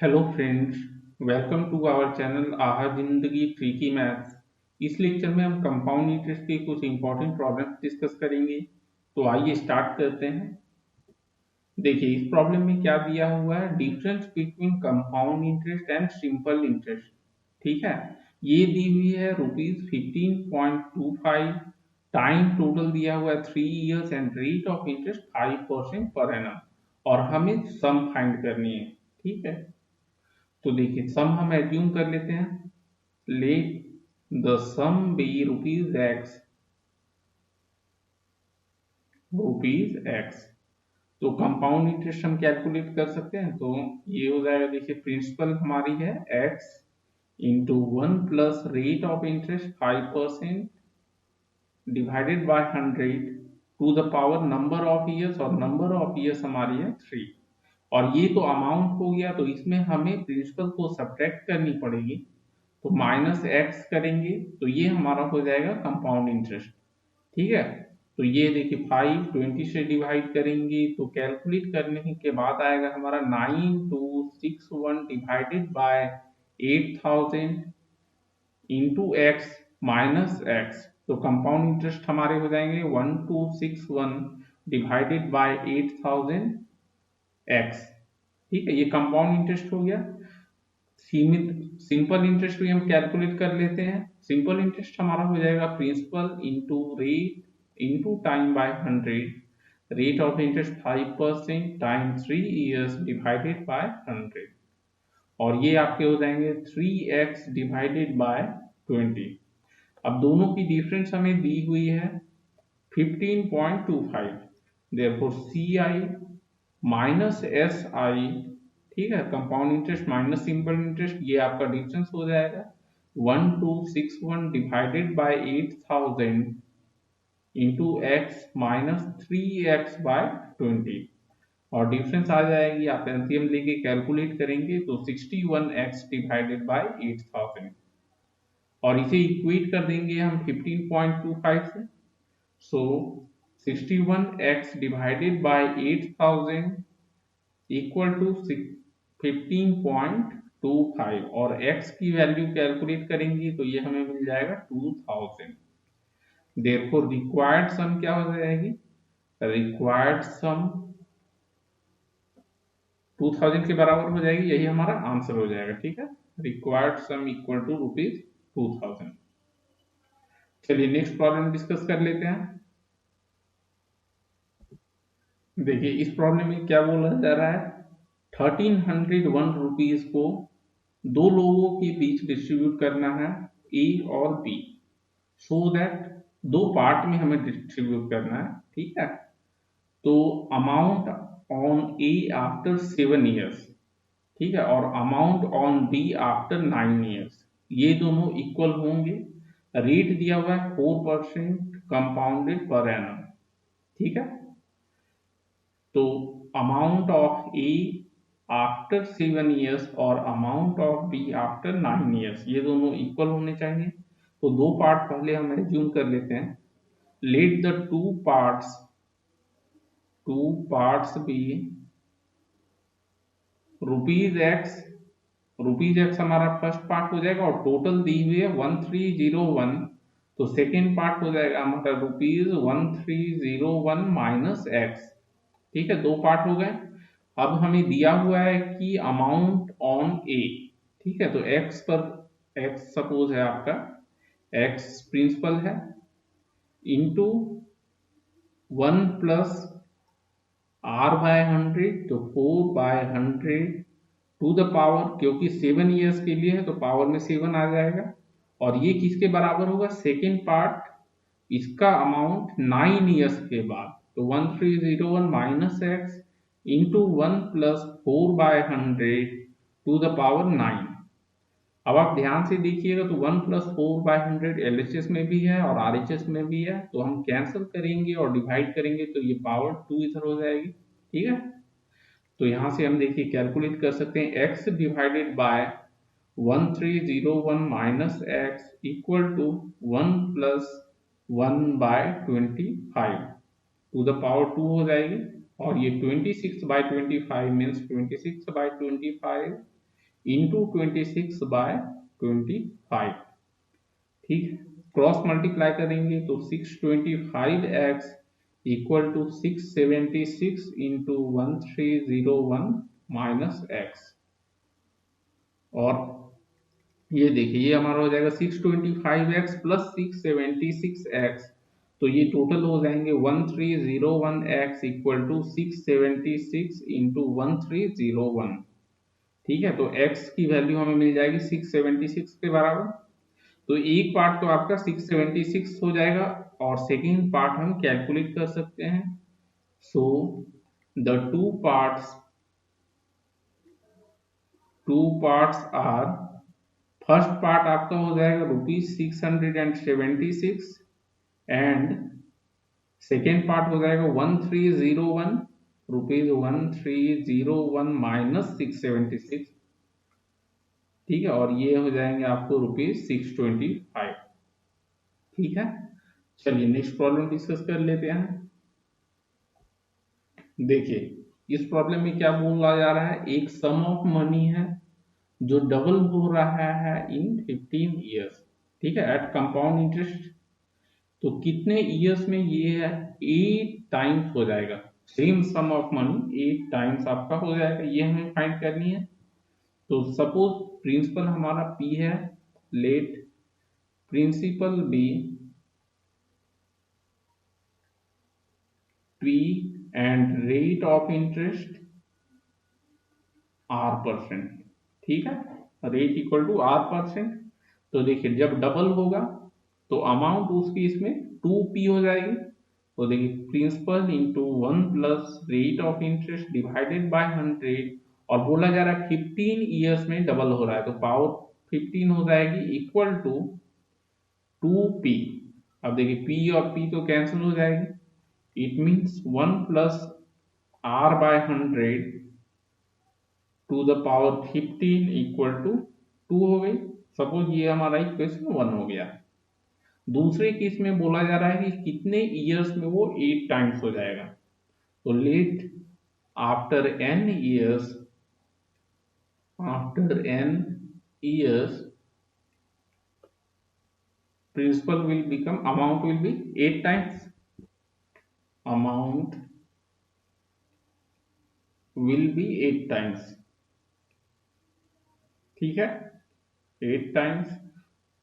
Hello friends, welcome to our channel Aha Zindagi tricky maths. इस lecture में हम कंपाउंड इंटरेस्ट के कुछ इंपॉर्टेंट प्रॉब्लम्स डिस्कस करेंगे। तो आइए स्टार्ट करते हैं। देखिए इस प्रॉब्लम में क्या दिया हुआ है, difference between compound interest and simple interest. ठीक है, ये दी हुई है ₹15.25, टाइम टोटल दिया हुआ है 3 years and rate of interest 5% per annum, और हमें सम फाइंड करनी है। ठीक है, तो देखिए सम हम एज्यूम कर लेते हैं। Let the sum be rupees x. तो कंपाउंड इंटरेस्ट हम कैलकुलेट कर सकते हैं। तो ये हो जाएगा, देखिए प्रिंसिपल हमारी है x into 1 plus rate of interest 5% divided by 100 to the power number of years, और नंबर ऑफ ईयर्स हमारी है 3। और ये तो अमाउंट हो गया, तो इसमें हमें प्रिंसिपल को सब्ट्रैक्ट करनी पड़ेगी। तो माइनस एक्स करेंगे तो ये हमारा हो जाएगा कंपाउंड इंटरेस्ट। ठीक है, तो ये देखिए 5 20 से डिवाइड करेंगे तो कैलकुलेट करने के बाद आएगा हमारा 9261 divided by 8000 into x minus x. तो कंपाउंड इंटरेस्ट हमारे हो जाएंगे 1261 डिवाइडेड बाय 8000 एक्स। ठीक है, ये कंपाउंड इंटरेस्ट हो गया। सीमित सिंपल इंटरेस्ट भी हम कैलकुलेट कर लेते हैं। सिंपल इंटरेस्ट हमारा हो जाएगा principal into rate into time by 100, rate of interest 5% time 3 years divided by 100, और ये आपके हो जाएंगे 3x डिवाइडेड बाय 20। अब दोनों की डिफरेंस हमें दी हुई है 15.25, therefore C I minus S I. ठीक है, compound interest minus simple interest, ये आपका डिफरेंस हो जाएगा 1261 divided by 8000 into x minus 3x by 20, और डिफरेंस आ जाएगी, आप एलसीएम लेके कैलकुलेट करेंगे तो 61x डिवाइडेड बाय 8000, और इसे इक्वेट कर देंगे हम 15.25 से। So 61x divided by 8000 equal to 15.25, और x की वैल्यू कैलकुलेट करेंगे तो ये हमें मिल जाएगा 2000। देयरफॉर रिक्वायर्ड सम क्या हो जाएगी, रिक्वायर्ड सम 2000 के बराबर हो जाएगी, यही हमारा आंसर हो जाएगा। ठीक है, रिक्वायर्ड सम इक्वल टू ₹2000। चलिए नेक्स्ट प्रॉब्लम डिस्कस कर लेते हैं। देखिए इस प्रॉब्लम में क्या बोला जा रहा है, 1301 को दो लोगों के बीच डिस्ट्रीब्यूट करना है, ए और बी, सो दैट दो पार्ट में हमें डिस्ट्रीब्यूट करना है। ठीक है, तो amount on A after 7 years, ठीक है, और amount on B after 9 years, ये दोनों इक्वल होंगे। रेट दिया हुआ है 4% कंपाउंडेड पर एनम। ठीक है, तो amount of A after 7 years और amount of B after 9 years, ये दोनों इक्वल होने चाहिए। तो दो पार्ट पहले हम एज्यूम कर लेते हैं। Let the two parts be ₹x। ₹x हमारा फर्स्ट पार्ट हो जाएगा, और टोटल दी हुई है 1301, तो सेकेंड पार्ट हो जाएगा हमारा ₹1301 माइनस एक्स। ठीक है, दो पार्ट हो गए। अब हमें दिया हुआ है कि अमाउंट ऑन ए, ठीक है, तो एक्स पर, एक्स सपोज है आपका, एक्स प्रिंसिपल है, इंटू 1 प्लस आर बाय 100, तो 4/100 टू द पावर, क्योंकि 7 इयर्स के लिए है तो पावर में 7 आ जाएगा, और ये किसके बराबर होगा, सेकेंड पार्ट, इसका अमाउंट 9 इयर्स के बाद, तो 1301 minus x into 1 plus 4/100 to the power 9। अब आप ध्यान से देखिएगा, तो 1 प्लस 4/100 एलएचएस में भी है और आरएचएस में भी है, तो हम कैंसिल करेंगे और डिवाइड करेंगे तो ये पावर 2 इधर हो जाएगी। ठीक है, तो यहां से हम देखिए कैलकुलेट कर सकते हैं, x divided by 1301 minus x equal to 1 plus 1/25 to the power 2 हो जाएगी, और ये 26/25 मीन्स 26/25 इंटू 26/25। ठीक है, क्रॉस मल्टीप्लाई करेंगे तो 625x equal to 676 into 1301 minus x. और ये देखिए ये हमारा हो जाएगा 625x प्लस 676x, तो ये टोटल हो जाएंगे 1301x इक्वल टू 676 इंटू 1301। ठीक है, तो x की वैल्यू हमें मिल जाएगी 676 के बराबर। तो एक पार्ट तो आपका 676 हो जाएगा और सेकेंड पार्ट हम कैलकुलेट कर सकते हैं। So the two parts are, first part आपका हो जाएगा ₹676 एंड सेकेंड पार्ट हो जाएगा 1301 ₹1301 माइनस 676। ठीक है, और ये हो जाएंगे आपको ₹625। ठीक है, चलिए नेक्स्ट प्रॉब्लम डिस्कस कर लेते हैं। देखिए इस प्रॉब्लम में क्या बोला जा रहा है, एक सम ऑफ मनी है जो डबल हो रहा है इन 15 ईयर्स। ठीक है, एट कंपाउंड इंटरेस्ट। तो कितने ईयर्स में ये है 8 टाइम्स हो जाएगा। Same sum of money 8 times आपका हो जाएगा, ये हमें फाइंड करनी है। तो सपोज प्रिंसिपल हमारा P है, let principal be P and rate of interest R%। ठीक है, रेट इक्वल टू R%। तो देखिए जब डबल होगा तो अमाउंट उसकी इसमें 2P हो जाएगी। तो देखिए principal into 1 plus rate of interest divided by 100, और बोला जा रहा है 15 ईयर्स में डबल हो रहा है, तो पावर 15 हो जाएगी इक्वल टू 2P। अब देखिए P और P तो कैंसिल हो जाएगी, it means 1 plus R by 100 to the power 15 equal to 2 हो गई। सपोज ये हमारा इक्वेशन 1 हो गया। दूसरे केस में बोला जा रहा है कि कितने ईयर्स में वो 8 टाइम्स हो जाएगा। तो let after n years principal will become, amount will be 8 times, amount will be 8 times। ठीक है, 8 टाइम्स।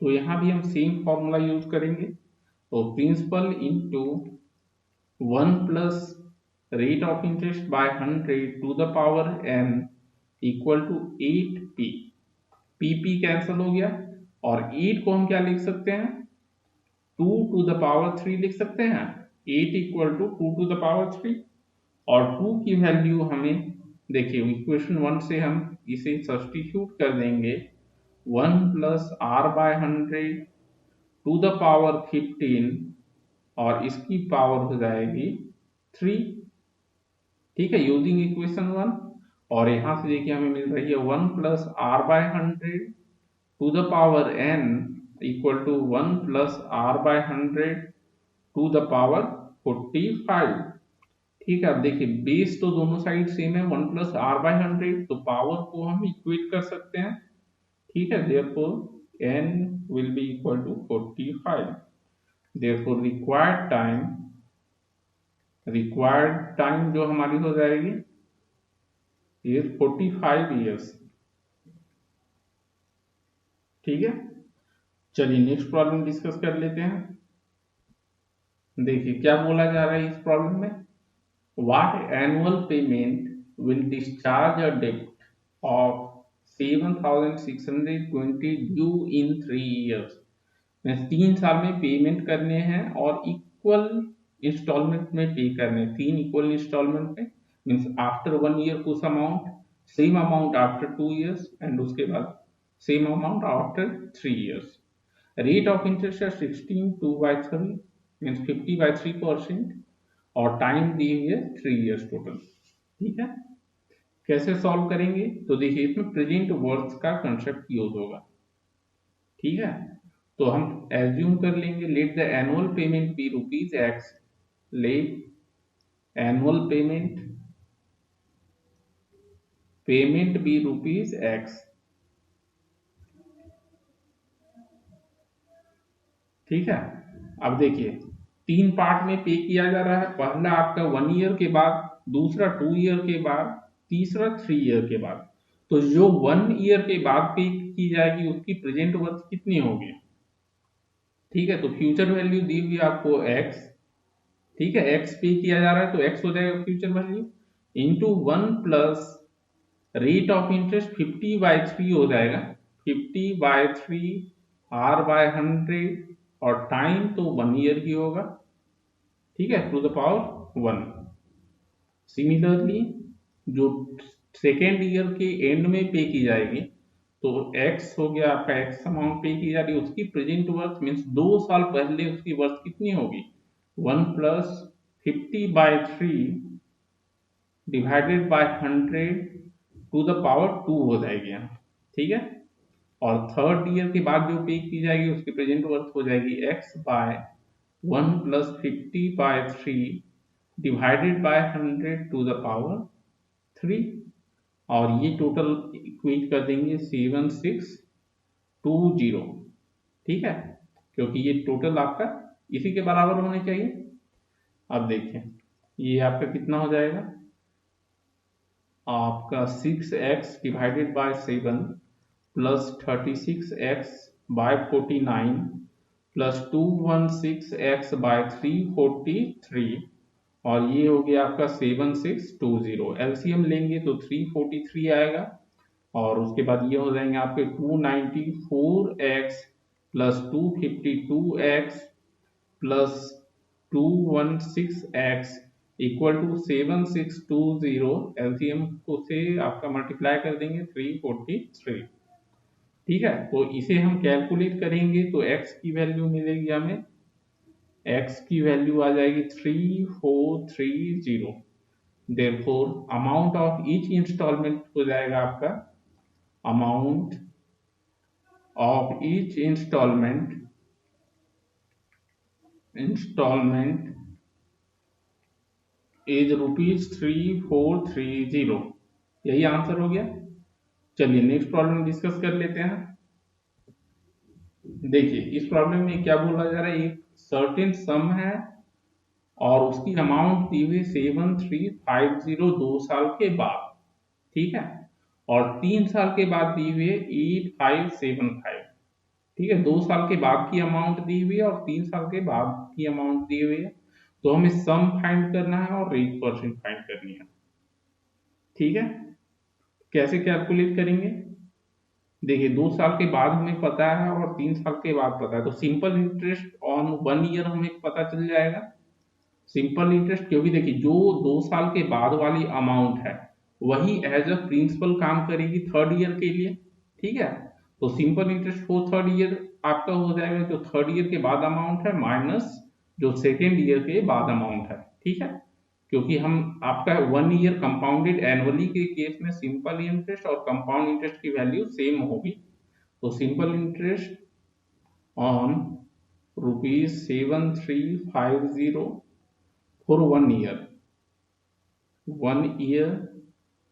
तो यहां भी हम सेम फॉर्मूला यूज करेंगे। तो principal into 1 plus rate of interest by 100 to the power n equal to 8P। P cancel हो गया, और 8 को हम क्या लिख सकते हैं, 2 टू द पावर 3 लिख सकते हैं। 8 equal to 2 to the power 3, और 2 की वैल्यू हमें देखिए इक्वेशन 1 से हम इसे सब्स्टिट्यूट कर देंगे। 1 plus R by 100 to the power 15, और इसकी पावर हो जाएगी 3। ठीक है, यूजिंग इक्वेशन 1। और यहां से देखिए हमें मिल रही है 1 plus R by 100 to the power n equal to 1 plus R by 100 to the power 45। ठीक है, अब देखिए बेस तो दोनों साइड सेम है, 1 प्लस R बाय 100, तो पावर को हम इक्वेट कर सकते हैं। ठीक है, therefore n will be equal to 45। therefore required time जो हमारी हो जाएगी ये 45 ईयर्स। ठीक है, चलिए नेक्स्ट प्रॉब्लम डिस्कस कर लेते हैं। देखिए क्या बोला जा रहा है इस प्रॉब्लम में, what annual payment will discharge a debt of 7,620 due in 3 years. 3 साल में पेमेंट करने हैं और इक्वल इंस्टॉलमेंट में पे करने, 3 इक्वल इंस्टॉलमेंट में, मीन्स आफ्टर 1 ईयर कुछ amount, same amount after 2 years, and उसके बाद same amount after 3 years. Rate of interest है 16/3 मीन्स 50/3%, और टाइम दी हुई है 3 ईयर्स टोटल। ठीक है, कैसे सॉल्व करेंगे, तो देखिए इसमें प्रेजेंट वर्थ का कंसेप्ट यूज होगा। ठीक है, तो हम एज्यूम कर लेंगे let the annual payment be ₹X, let annual payment be ₹X, ठीक है। अब देखिए 3 पार्ट में पे किया जा रहा है, पहला आपका 1 ईयर के बाद, दूसरा 2 ईयर के बाद, तीसरा 3 ईयर के बाद। तो जो 1 ईयर के बाद पे की जाएगी उसकी प्रेजेंट वर्थ कितनी होगी? ठीक है, तो फ्यूचर वैल्यू दी हुई आपको x, ठीक है, x पे किया जा रहा है तो x हो जाएगा future value into 1 plus rate of interest 50/3 हो जाएगा, 50/3 r/100, और टाइम तो 1 ईयर की होगा, ठीक है, टू द पावर 1। सिमिलरली जो सेकेंड ईयर के एंड में पे की जाएगी, तो x हो गया आपका, x अमाउंट पे की जा रही है, उसकी प्रेजेंट वर्थ मीन्स 2 साल पहले उसकी वर्थ कितनी होगी? 1 plus 50/3 divided by 100 to the power 2 हो जाएगी यहाँ, ठीक है। और थर्ड ईयर के बाद जो पे की जाएगी उसकी प्रेजेंट वर्थ हो जाएगी x by 1 plus 50/3 divided by 100 to the power 3, और ये टोटल इक्वेट कर देंगे 7620, ठीक है, क्योंकि ये टोटल आपका इसी के बराबर होने चाहिए। अब देखिए ये आपका कितना हो जाएगा, आपका 6x divided by 7 plus 36x by 49 plus 216x by 343, और ये हो गया आपका 7620। एलसीएम लेंगे तो 343 आएगा, और उसके बाद ये हो जाएंगे आपके 294x plus 252x plus 216x equal to 7620। LCM को से आपका मल्टीप्लाई कर देंगे 343, ठीक है। तो इसे हम कैलकुलेट करेंगे तो x की वैल्यू मिलेगी हमें, x की वैल्यू आ जाएगी 3430। Therefore amount of each installment हो जाएगा आपका, amount of each installment is ₹3430। यही आंसर हो गया। चलिए नेक्स्ट प्रॉब्लम डिस्कस कर लेते हैं। देखिए इस प्रॉब्लम में क्या बोला जा रहा है, एक सर्टेन सम है और उसकी अमाउंट दी हुई 7350 2 साल के बाद, ठीक है, और 3 साल के बाद दी हुई है 8575, ठीक है, 2 साल के बाद की अमाउंट दी हुई है और 3 साल के बाद की अमाउंट दी हुई है। तो हमें सम फाइंड करना है और रेट परसेंट फाइंड करनी है, ठीक है। कैसे कैलकुलेट करेंगे? देखिए 2 साल के बाद हमें पता है और 3 साल के बाद पता है, तो सिंपल इंटरेस्ट ऑन 1 ईयर हमें पता चल जाएगा। सिंपल इंटरेस्ट, क्योंकि देखिए जो 2 साल के बाद वाली अमाउंट है वही एज अ प्रिंसिपल काम करेगी थर्ड ईयर के लिए, ठीक है। तो simple interest for third year आपका हो जाएगा जो थर्ड ईयर के बाद अमाउंट है माइनस जो सेकेंड ईयर के बाद अमाउंट है, ठीक है। क्योंकि हम आपका 1 ईयर कंपाउंडेड एनुअली के केस में सिंपल इंटरेस्ट और कंपाउंड इंटरेस्ट की वैल्यू सेम होगी। तो simple interest on ₹7350 for 1 year, 1 year,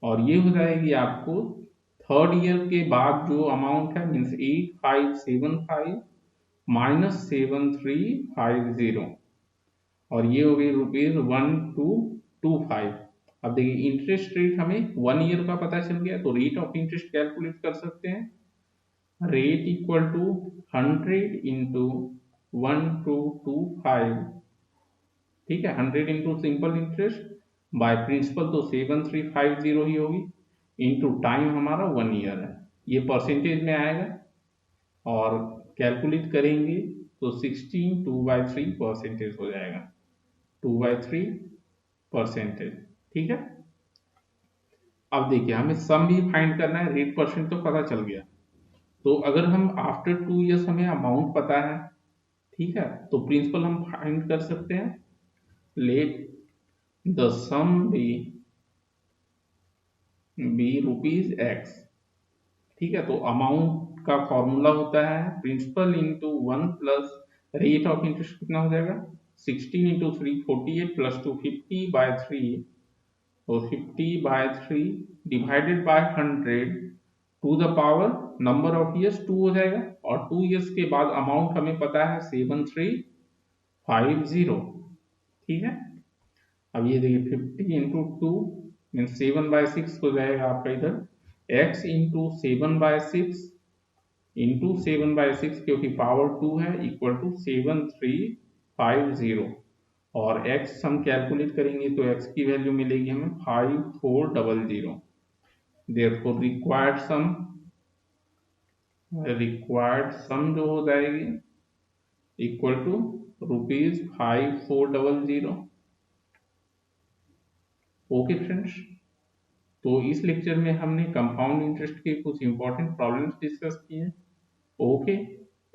और ये हो जाएगी आपको थर्ड ईयर के बाद जो अमाउंट है मीन्स 8575 माइनस 7350, और ये हो गई ₹1225। अब देखिए इंटरेस्ट रेट हमें 1 ईयर का पता चल गया, तो रेट ऑफ इंटरेस्ट कैलकुलेट कर सकते हैं। रेट इक्वल टू 100 इंटू 1225, ठीक है, 100 into simple interest by principal तो 7350 ही होगी, इंटू टाइम हमारा 1 ईयर है, ये परसेंटेज में आएगा, और कैलकुलेट करेंगे तो 16 2/3 परसेंटेज हो जाएगा, 2/3 परसेंटेज, ठीक है। अब देखिए हमें सम भी फाइंड करना है, रेट परसेंट तो पता चल गया, तो अगर हम आफ्टर 2 ईयर्स हमें अमाउंट पता है, ठीक है, तो प्रिंसिपल हम फाइंड कर सकते हैं। Let the sum be ₹x, ठीक है। तो अमाउंट का फॉर्मूला होता है principal into 1 plus rate of interest, कितना हो जाएगा 16 इंटू 3 48 प्लस 2 50/3, तो 50/3 divided by 100 to the power number of years 2 हो जाएगा, और 2 ईयर्स के बाद अमाउंट हमें पता है 7350, ठीक है। अब ये देखिए 50 इंटू टू मीन 7/6 हो जाएगा आपका इधर, x इंटू 7/6 इंटू 7/6 क्योंकि पावर 2 है इक्वल टू 7350, और x हम कैलकुलेट करेंगे तो x की वैल्यू मिलेगी हमें 5400। देयरफॉर रिक्वायर्ड सम जो हो जाएगी इक्वल टू ₹5400। ओके फ्रेंड्स, तो इस लेक्चर में हमने कंपाउंड इंटरेस्ट के कुछ इंपॉर्टेंट प्रॉब्लम्स डिस्कस किए। Okay,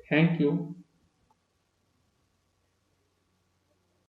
thank you.